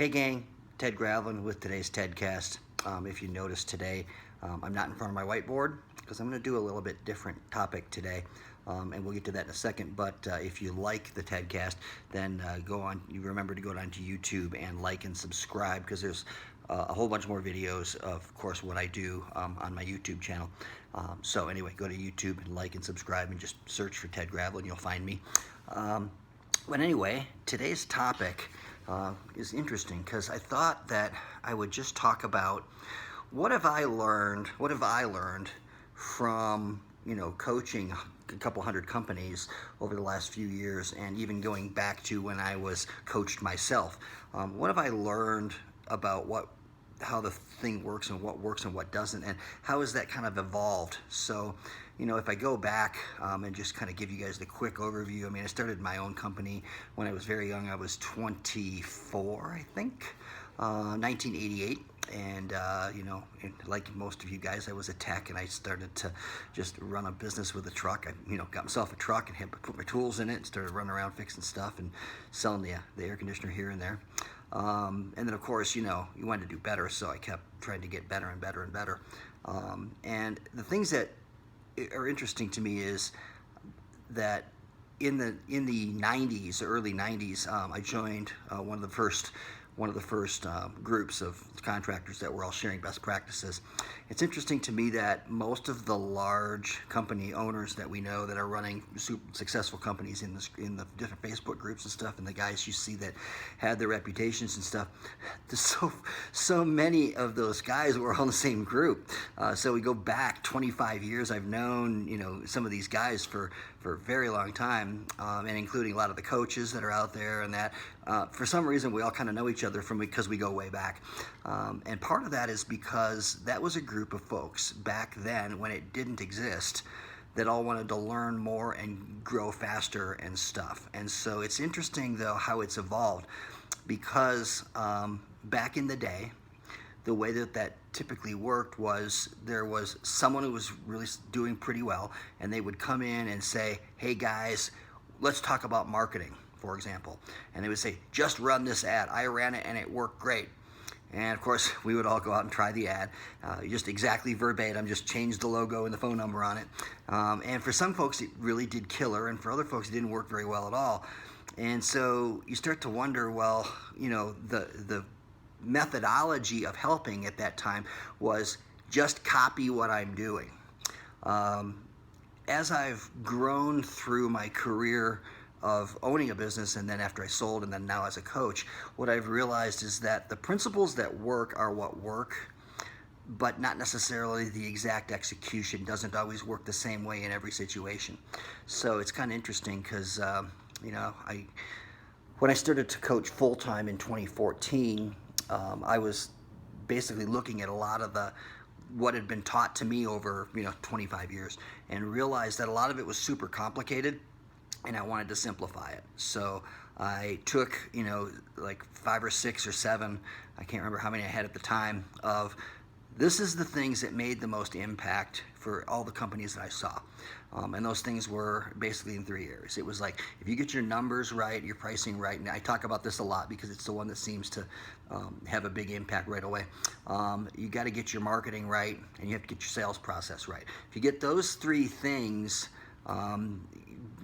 Hey gang, Ted Gravlin with today's Tedcast. If you notice today, I'm not in front of my whiteboard because I'm going to do a little bit different topic today, and we'll get to that in a second. But if you like the Tedcast, then you remember to go down to YouTube and like and subscribe, because there's a whole bunch more videos of course, what I do on my YouTube channel. So anyway, go to YouTube and like and subscribe and just search for Ted Gravlin, you'll find me. But anyway, today's topic is interesting because I thought that I would just talk about what have I learned from coaching a couple hundred companies over the last few years, and even going back to when I was coached myself. What have I learned about how the thing works and what doesn't, and how has that kind of evolved? So, if I go back and just kind of give you guys the quick overview, I started my own company when I was very young. I was 24, I think, 1988. And, like most of you guys, I was a tech, and I started to just run a business with a truck. I, got myself a truck and put my tools in it and started running around fixing stuff and selling the air conditioner here and there. And then, of course, you wanted to do better, so I kept trying to get better and better and better. And the things that are interesting to me is that in the 90s, early 90s, I joined one of the first groups of contractors that were all sharing best practices. It's interesting to me that most of the large company owners that we know that are running super successful companies in the different Facebook groups and stuff, and the guys you see that had their reputations and stuff, there's so many of those guys were all in the same group. So we go back 25 years. I've known some of these guys for a very long time, and including a lot of the coaches that are out there, and that for some reason we all kind of know each other because we go way back. And part of that is because that was a group of folks back then when it didn't exist that all wanted to learn more and grow faster and stuff. And so it's interesting though how it's evolved, because back in the day, the way that typically worked was there was someone who was really doing pretty well, and they would come in and say, hey guys, let's talk about marketing, for example. And they would say, just run this ad. I ran it and it worked great. And of course, we would all go out and try the ad, just exactly verbatim, just change the logo and the phone number on it. And for some folks, it really did killer, and for other folks, it didn't work very well at all. And so you start to wonder, well, the methodology of helping at that time was just copy what I'm doing. As I've grown through my career of owning a business, and then after I sold, and then now as a coach, what I've realized is that the principles that work are what work, but not necessarily the exact execution doesn't always work the same way in every situation. So it's kind of interesting because, when I started to coach full-time in 2014, I was basically looking at a lot of what had been taught to me over 25 years, and realized that a lot of it was super complicated, and I wanted to simplify it. So I took like 5 or 6 or 7, I can't remember how many I had at the time, of this is the things that made the most impact for all the companies that I saw. And those things were basically in 3 areas. It was like, if you get your numbers right, your pricing right, and I talk about this a lot because it's the one that seems to have a big impact right away. You got to get your marketing right, and you have to get your sales process right. If you get those 3 things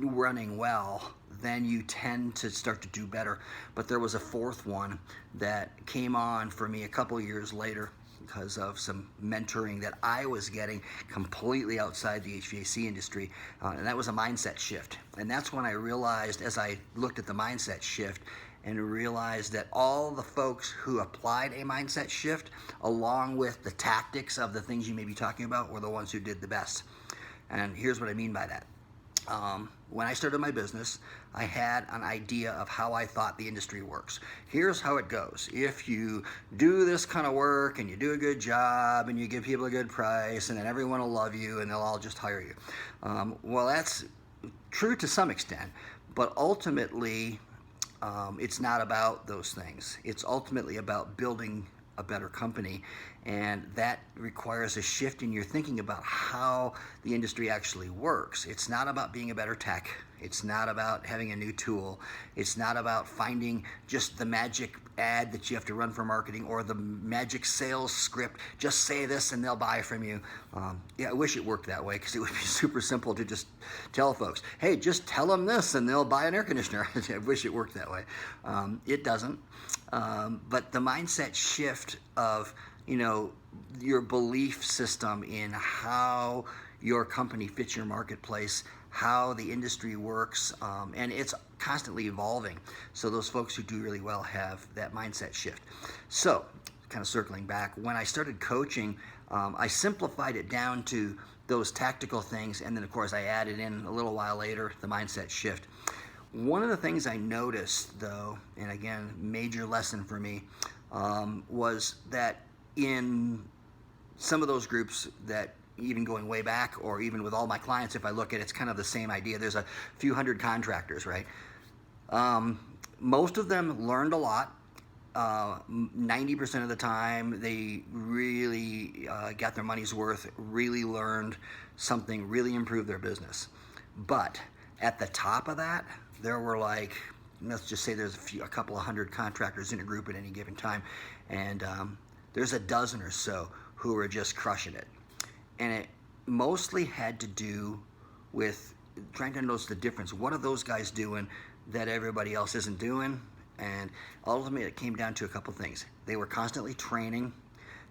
running well, then you tend to start to do better. But there was a 4th one that came on for me a couple years later because of some mentoring that I was getting completely outside the HVAC industry, and that was a mindset shift. And that's when I realized, as I looked at the mindset shift, and realized that all the folks who applied a mindset shift, along with the tactics of the things you may be talking about, were the ones who did the best. And here's what I mean by that. When I started my business, I had an idea of how I thought the industry works. Here's how it goes. If you do this kind of work and you do a good job and you give people a good price, and then everyone will love you and they'll all just hire you. Well, that's true to some extent, but ultimately it's not about those things. It's ultimately about building a better company, and that requires a shift in your thinking about how the industry actually works. It's not about being a better tech. It's not about having a new tool. It's not about finding just the magic ad that you have to run for marketing or the magic sales script. Just say this and they'll buy from you. Yeah, I wish it worked that way, because it would be super simple to just tell folks, hey, just tell them this and they'll buy an air conditioner. I wish it worked that way. It doesn't. But the mindset shift of, your belief system in how your company fits your marketplace, how the industry works, and it's constantly evolving. So those folks who do really well have that mindset shift. So, kind of circling back, when I started coaching, I simplified it down to those tactical things, and then of course I added in a little while later the mindset shift. One of the things I noticed, though, and again, major lesson for me, was that in some of those groups that, even going way back, or even with all my clients, if I look at it, it's kind of the same idea. There's a few hundred contractors, right? Most of them learned a lot. 90% of the time, they really got their money's worth, really learned something, really improved their business. But at the top of that, there were like, let's just say there's a couple of hundred contractors in a group at any given time, and there's a dozen or so who are just crushing it. And it mostly had to do with trying to notice the difference. What are those guys doing that everybody else isn't doing? And ultimately, it came down to a couple things. They were constantly training.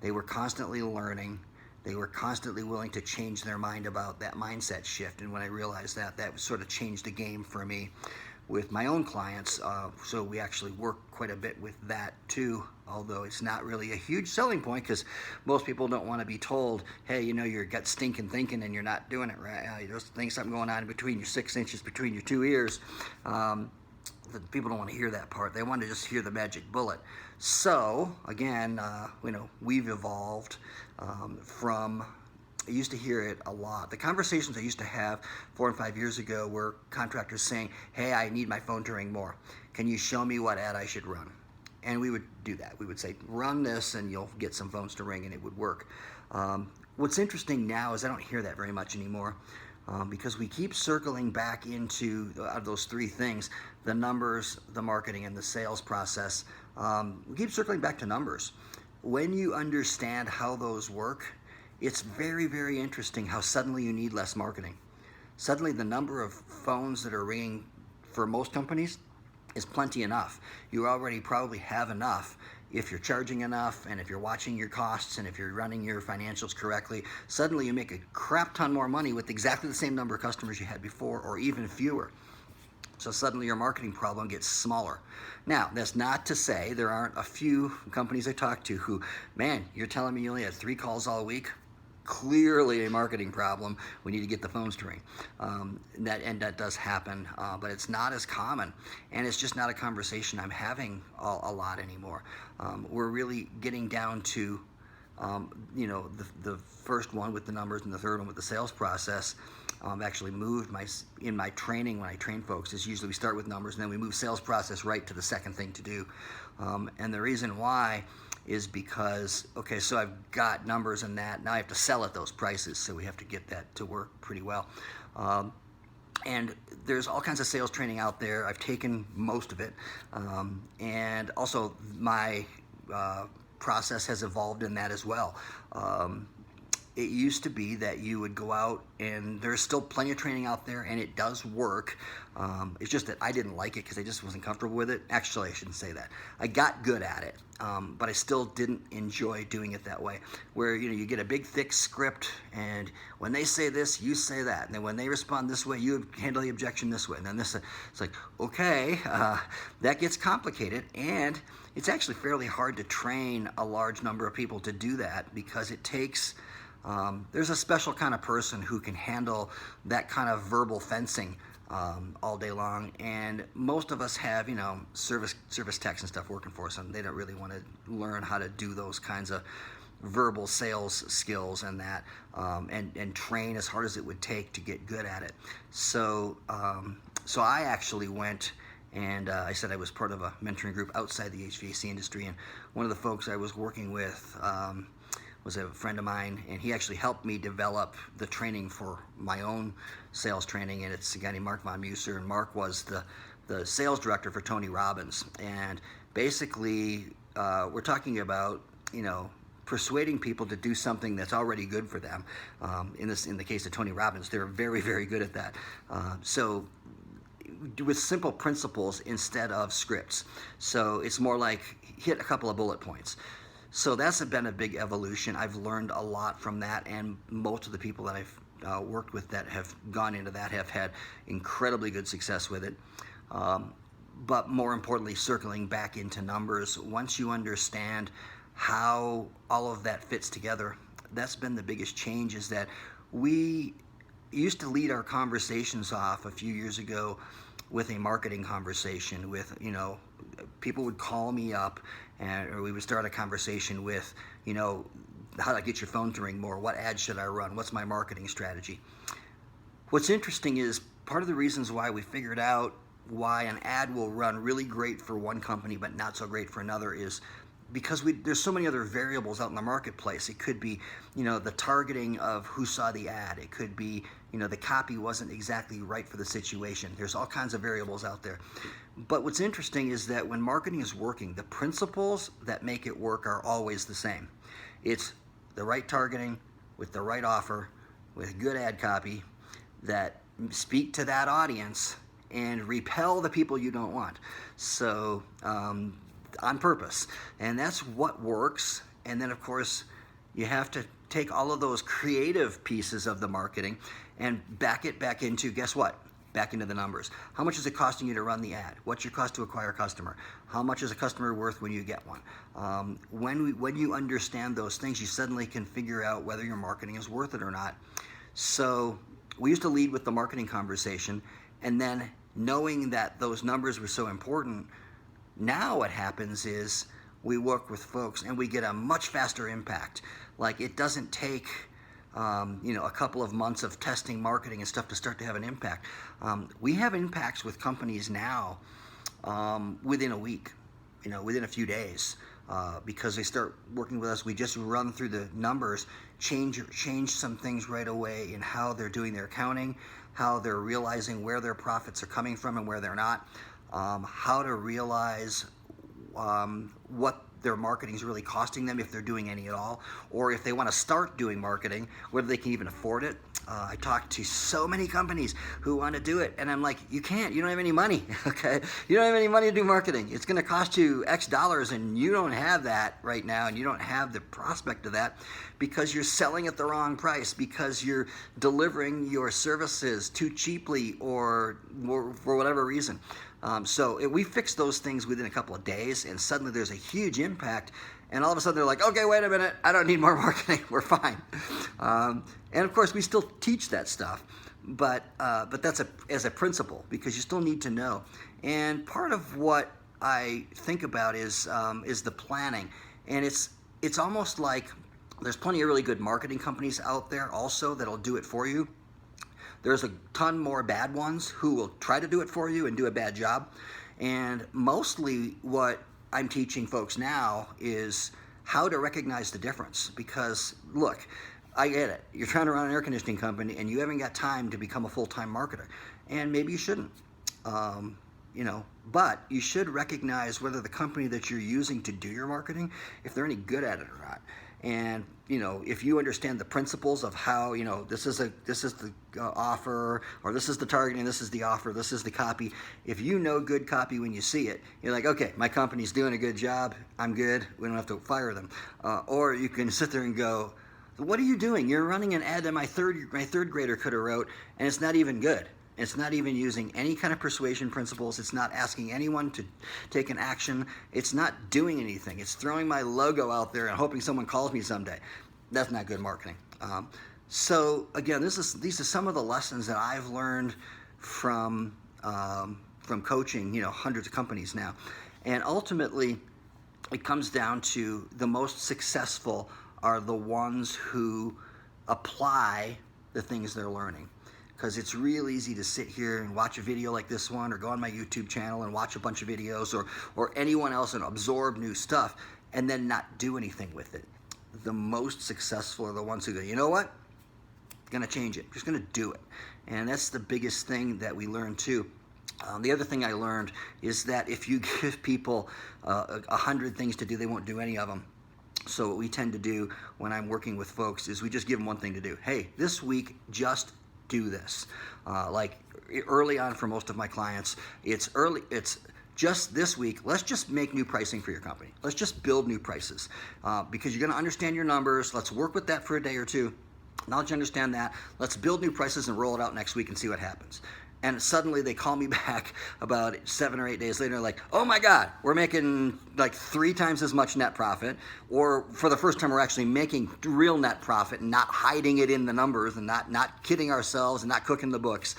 They were constantly learning. They were constantly willing to change their mind about that mindset shift. And when I realized that, that sort of changed the game for me with my own clients. So we actually work quite a bit with that too, although it's not really a huge selling point, because most people don't want to be told, hey, you're gut stinking thinking and you're not doing it right. There's something going on between your 6 inches between your two ears. People don't want to hear that part. They want to just hear the magic bullet. So again, we've evolved from, I used to hear it a lot. The conversations I used to have 4 and 5 years ago were contractors saying, hey, I need my phone to ring more. Can you show me what ad I should run? And we would do that. We would say, run this and you'll get some phones to ring, and it would work. What's interesting now is I don't hear that very much anymore, because we keep circling back into those three things: the numbers, the marketing, and the sales process. We keep circling back to numbers. When you understand how those work, it's very, very interesting how suddenly you need less marketing. Suddenly the number of phones that are ringing for most companies is plenty enough. You already probably have enough if you're charging enough, and if you're watching your costs, and if you're running your financials correctly. Suddenly you make a crap ton more money with exactly the same number of customers you had before, or even fewer. So suddenly your marketing problem gets smaller. Now, that's not to say there aren't a few companies I talk to who, man, you're telling me you only had 3 calls all week? Clearly a marketing problem. We need to get the phones to ring. That does happen, but it's not as common, and it's just not a conversation I'm having a lot anymore. We're really getting down to the first one with the numbers, and the third one with the sales process. Actually moved in my training, when I train folks, is usually we start with numbers and then we move sales process right to the second thing to do. And the reason why is because, okay, so I've got numbers and that, now I have to sell at those prices, so we have to get that to work pretty well. And there's all kinds of sales training out there. I've taken most of it. And also my process has evolved in that as well. It used to be that you would go out, and there's still plenty of training out there, and it does work. It's just that I didn't like it because I just wasn't comfortable with it. Actually, I shouldn't say that. I got good at it, but I still didn't enjoy doing it that way, where you get a big thick script, and when they say this, you say that, and then when they respond this way, you handle the objection this way, and then this. It's like, okay, that gets complicated, and it's actually fairly hard to train a large number of people to do that, because it takes there's a special kind of person who can handle that kind of verbal fencing all day long, and most of us have service techs and stuff working for us, and they don't really want to learn how to do those kinds of verbal sales skills and that, and train as hard as it would take to get good at it. So I actually went, and I said I was part of a mentoring group outside the HVAC industry, and one of the folks I was working with was a friend of mine, and he actually helped me develop the training for my own sales training, and it's a guy named Mark Von Muser, and Mark was the sales director for Tony Robbins. And basically, we're talking about, persuading people to do something that's already good for them. In the case of Tony Robbins, they're very, very good at that. So with simple principles instead of scripts. So it's more like hit a couple of bullet points. So that's been a big evolution. I've learned a lot from that, and most of the people that I've worked with that have gone into that have had incredibly good success with it. But more importantly, circling back into numbers, once you understand how all of that fits together, that's been the biggest change, is that we used to lead our conversations off a few years ago with a marketing conversation with, people would call me up, or we would start a conversation with, how do I get your phone to ring more? What ads should I run? What's my marketing strategy? What's interesting is part of the reasons why we figured out why an ad will run really great for one company but not so great for another is because there's so many other variables out in the marketplace. It could be, the targeting of who saw the ad. It could be, the copy wasn't exactly right for the situation. There's all kinds of variables out there. But what's interesting is that when marketing is working, the principles that make it work are always the same. It's the right targeting with the right offer, with good ad copy that speak to that audience and repel the people you don't want. So, on purpose. And that's what works. And then, of course, you have to take all of those creative pieces of the marketing and back it back into, guess what? Back into the numbers. How much is it costing you to run the ad? What's your cost to acquire a customer? How much is a customer worth when you get one? When you understand those things, you suddenly can figure out whether your marketing is worth it or not. So we used to lead with the marketing conversation, and then knowing that those numbers were so important, now what happens is we work with folks and we get a much faster impact. Like, it doesn't take a couple of months of testing marketing and stuff to start to have an impact. We have impacts with companies now within a week, within a few days, because they start working with us. We just run through the numbers, change some things right away in how they're doing their accounting, how they're realizing where their profits are coming from and where they're not. How to realize what their marketing is really costing them, if they're doing any at all, or if they want to start doing marketing, whether they can even afford it. I talk to so many companies who want to do it, and I'm like, you can't. You don't have any money, okay? You don't have any money to do marketing. It's going to cost you X dollars, and you don't have that right now, and you don't have the prospect of that because you're selling at the wrong price, because you're delivering your services too cheaply or for whatever reason. So we fix those things within a couple of days, and suddenly there's a huge impact, and all of a sudden they're like, okay, wait a minute, I don't need more marketing, we're fine. And of course we still teach that stuff, but that's as a principle, because you still need to know. And part of what I think about is the planning, and it's almost like there's plenty of really good marketing companies out there also that'll do it for you. There's a ton more bad ones who will try to do it for you and do a bad job. And mostly what I'm teaching folks now is how to recognize the difference. Because, look, I get it. You're trying to run an air conditioning company and you haven't got time to become a full-time marketer. And maybe you shouldn't. But you should recognize whether the company that you're using to do your marketing, if they're any good at it or not. And if you understand the principles of how this is the offer, or this is the targeting, this is the offer, this is the copy. If you know good copy when you see it, you're like, okay, my company's doing a good job. I'm good. We don't have to fire them. Or you can sit there and go, what are you doing? You're running an ad that my third grader could have wrote, and it's not even good. It's not even using any kind of persuasion principles. It's not asking anyone to take an action. It's not doing anything. It's throwing my logo out there and hoping someone calls me someday. That's not good marketing. So again, these are some of the lessons that I've learned from coaching, hundreds of companies now. And ultimately, it comes down to the most successful are the ones who apply the things they're learning. Because it's real easy to sit here and watch a video like this one, or go on my YouTube channel and watch a bunch of videos, or anyone else, and absorb new stuff and then not do anything with it. the most successful are the ones who go, you know what? Going to change it. Just going to do it. And that's the biggest thing that we learned too. The other thing I learned is that if you give people 100 things to do, they won't do any of them. So what we tend to do when I'm working with folks is we just give them one thing to do. Hey, this week, just do this. Like early on for most of my clients, it's just this week, let's just make new pricing for your company. Let's just build new prices because you're going to understand your numbers. Let's work with that for a day or two. Now that you understand that, let's build new prices and roll it out next week and see what happens. And suddenly they call me back about 7 or 8 days later, like, oh my God, we're making like 3 times as much net profit. Or for the first time, we're actually making real net profit and not hiding it in the numbers and not kidding ourselves and not cooking the books.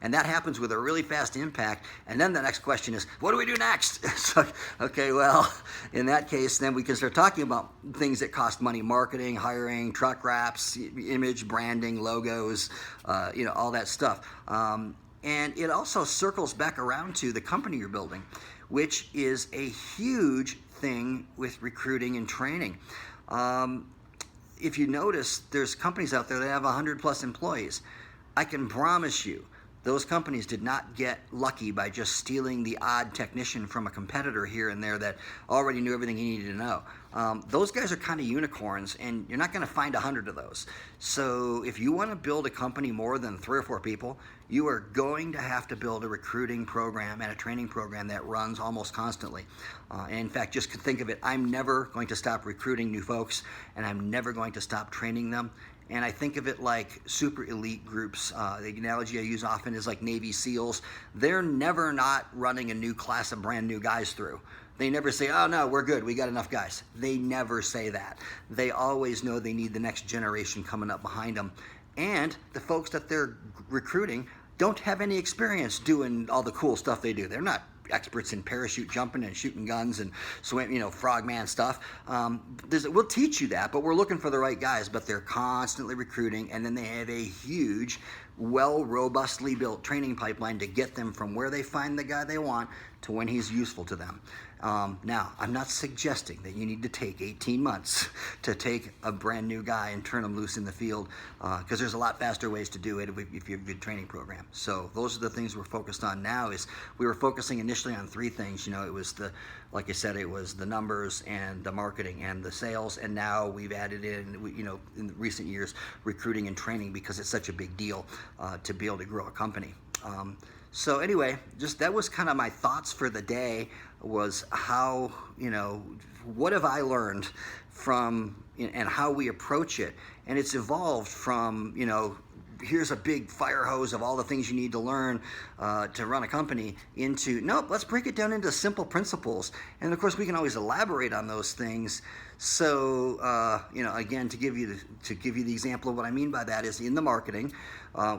And that happens with a really fast impact. And then the next question is, what do we do next? So, okay, well, in that case, then we can start talking about things that cost money: marketing, hiring, truck wraps, image, branding, logos, all that stuff. And it also circles back around to the company you're building, which is a huge thing with recruiting and training. If you notice, there's companies out there that have 100 plus employees. I can promise you, those companies did not get lucky by just stealing the odd technician from a competitor here and there that already knew everything he needed to know. Those guys are kind of unicorns, and you're not going to find 100 of those. So if you want to build a company more than 3 or 4 people, you are going to have to build a recruiting program and a training program that runs almost constantly. And in fact, just think of it, I'm never going to stop recruiting new folks, and I'm never going to stop training them. And I think of it like super elite groups. The analogy I use often is like Navy SEALs. They're never not running a new class of brand new guys through. They never say, oh no, we're good, we got enough guys. They never say that. They always know they need the next generation coming up behind them. And the folks that they're recruiting don't have any experience doing all the cool stuff they do. They're not experts in parachute jumping and shooting guns and swim, frogman stuff. We'll teach you that, but we're looking for the right guys. But they're constantly recruiting, and then they have a huge, robustly built training pipeline to get them from where they find the guy they want to when he's useful to them. Now, I'm not suggesting that you need to take 18 months to take a brand new guy and turn him loose in the field, because there's a lot faster ways to do it if you have a good training program. So those are the things we're focused on now. Is we were focusing initially on 3 things. It was like I said, it was the numbers and the marketing and the sales, and now we've added in recent years, recruiting and training, because it's such a big deal to be able to grow a company. So anyway, just that was kind of my thoughts for the day, was how, what have I learned from, and how we approach it. And it's evolved from, here's a big fire hose of all the things you need to learn to run a company, into, nope, let's break it down into simple principles. And of course, we can always elaborate on those things. So, again, to give you the example of what I mean by that is in the marketing,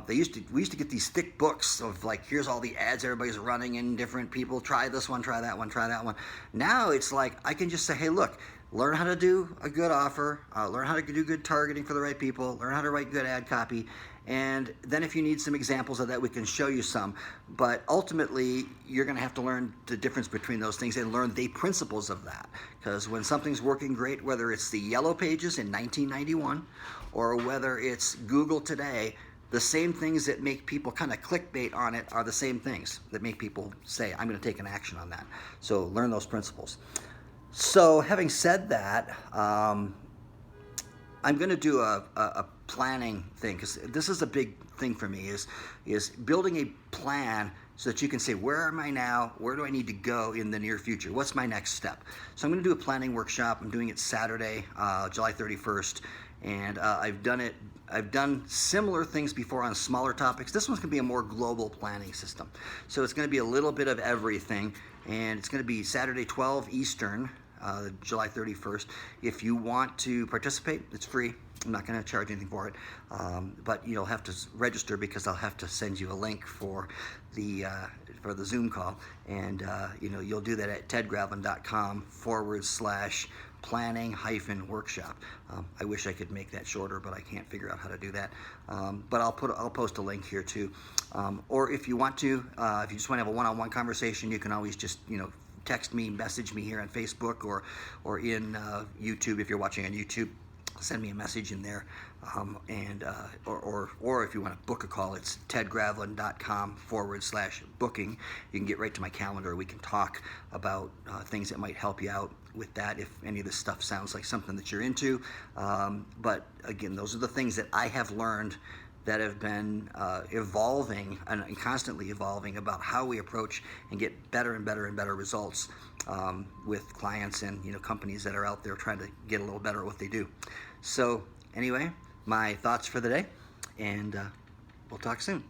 we used to get these thick books of like, here's all the ads everybody's running and different people, try this one, try that one, try that one. Now it's like, I can just say, hey, look, learn how to do a good offer, learn how to do good targeting for the right people, learn how to write good ad copy. And then if you need some examples of that, we can show you some. But ultimately, you're going to have to learn the difference between those things and learn the principles of that. Because when something's working great, whether it's the Yellow Pages in 1991 or whether it's Google today, the same things that make people kind of clickbait on it are the same things that make people say, I'm going to take an action on that. So learn those principles. So having said that, I'm going to do a planning thing, because this is a big thing for me, is building a plan so that you can say, where am I now? Where do I need to go in the near future? What's my next step? So I'm going to do a planning workshop. I'm doing it Saturday, July 31st, and I've done similar things before on smaller topics. This one's going to be a more global planning system. So it's going to be a little bit of everything, and it's going to be Saturday 12 Eastern, July 31st. If you want to participate, it's free. I'm not going to charge anything for it, but you'll have to register, because I'll have to send you a link for the Zoom call, and you'll do that at tedgravlin.com/planning-workshop. I wish I could make that shorter, but I can't figure out how to do that. But I'll post a link here too. Or if you want to, if you just want to have a one-on-one conversation, you can always just text me, message me here on Facebook or in YouTube. If you're watching on YouTube, send me a message in there, or if you want to book a call, it's tedgravlin.com/booking. You can get right to my calendar. We can talk about things that might help you out with that if any of this stuff sounds like something that you're into. But again, those are the things that I have learned that have been evolving and constantly evolving about how we approach and get better and better and better results with clients and companies that are out there trying to get a little better at what they do. So anyway, my thoughts for the day, and we'll talk soon.